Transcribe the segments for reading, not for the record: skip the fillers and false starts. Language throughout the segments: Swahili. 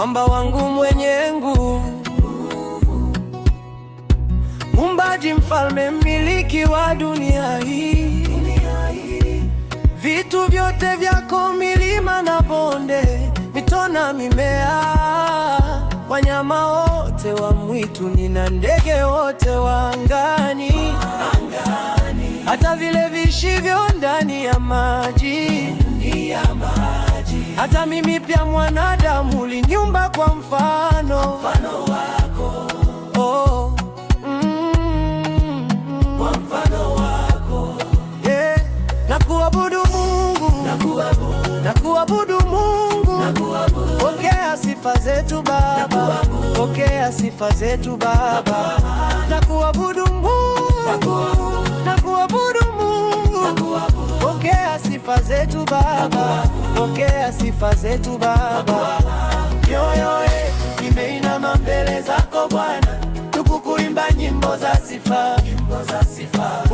mwamba wangu mwenye nguvu, Muumbaji, mfalme, mmiliki wa dunia hii. Vitu vyote vyako, milima na bonde, mito na mimea, wanyama wote wa mwituni na ndege wote wa angani, hata vile vishivyo ndani ya maji. Hata mimi pia mwanadamu uliniumba kwa mfano wako. Oh. Kwa mfano wako. Yeah. Nakuabudu Mungu, nakuabudu Mungu, pokea sifa zetu Baba, pokea sifa zetu Baba. Nakuabudu Mungu, nakuabudu Mungu, pokea sifa zetu Baba, pokea sifa zetu Baba. Mioyo yetu imeinama mbele zako Bwana, tukukuimba nyimbo za sifa,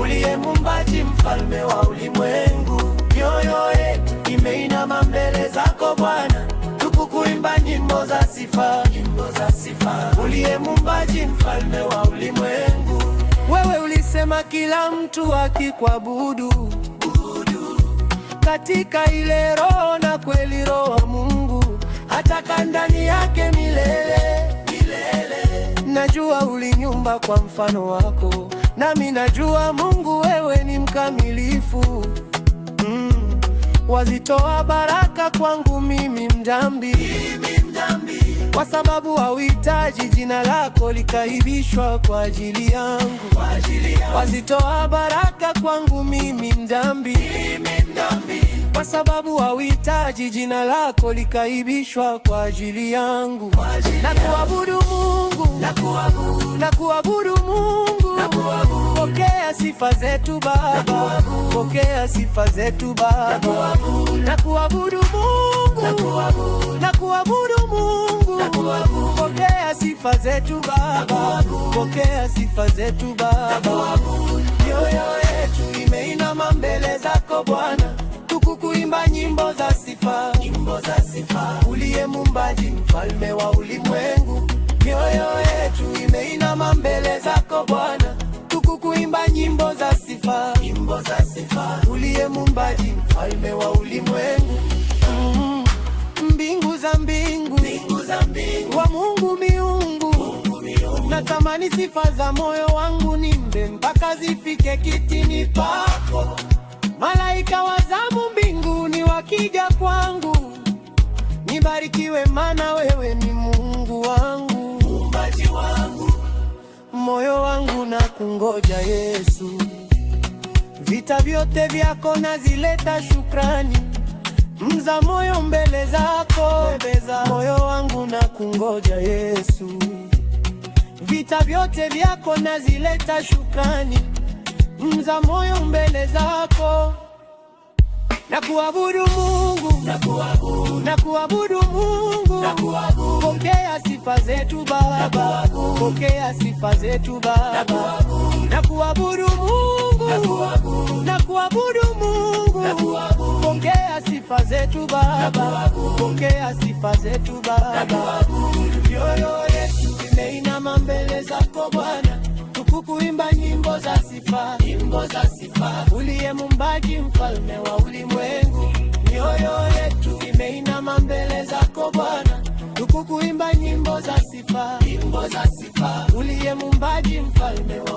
uliye Muumbaji, mfalme wa ulimwengu. Mioyo yetu imeinama mbele zako Bwana, tukukuimba nyimbo za sifa, uliye Muumbaji, mfalme wa ulimwengu. Wewe ulisema kila mtu akikuabudu katika ile roho na kweli, Roho wa Mungu atakaa ndani yake milele. Najua uliniumba kwa mfano wako, nami najua Mungu wewe ni mkamilifu. Wazitoa baraka kwangu mimi mdhambi, kwa sababu hauhitaji jina lako likaibishwa kwa ajili yangu. Wazitoa baraka kwangu mimi mdhambi, kwa sababu hauhitaji jina lako likaibishwa kwa ajili yangu. Nakuabudu Mungu, nakuabudu Mungu, pokea sifa zetu Baba, pokea sifa zetu Baba. Nakuabudu Mungu, nakuabudu Mungu, pokea sifa zetu Baba, pokea sifa zetu Baba. Mioyo yetu imeinama mbele zako Bwana, tukukuimba nyimbo za sifa, uliye Muumbaji, mfalme wa ulimwengu. Mioyo yetu imeinama mbele zako Bwana, tukukuimba nyimbo za sifa, uliye Muumbaji, mfalme wa ulimwengu. Mbingu za mbingu, wa Mungu miungu, natamani sifa za moyo wangu nimbe mpaka zifike kitini pako. Malaika wa zamu mbinguni wakija kwangu, nibarikiwe maana wewe ni Mungu wangu, Muumbaji wangu. Moyo wangu na kungoja Yesu, vita vyote vyako nazileta shukrani, mza moyo mbele zako. Moyo wangu na kungoja Yesu, vita vyote vyako nazileta shukrani, mza moyo mbele zako. Nakuabudu Mungu, nakuabudu Mungu, pokea sifa zetu Baba, pokea sifa zetu Baba. Nakuabudu Mungu, nakuabudu Mungu, pokea sifa zetu Baba, pokea sifa zetu Baba. Mioyo yetu imeinama mbele zako Bwana, tukukuimba nyimbo za sifa, uliye Muumbaji, mfalme wa ulimwengu. Mioyo yetu imeinama mbele zako Bwana, tukukuimba nyimbo za sifa, uliye Muumbaji, mfalme wa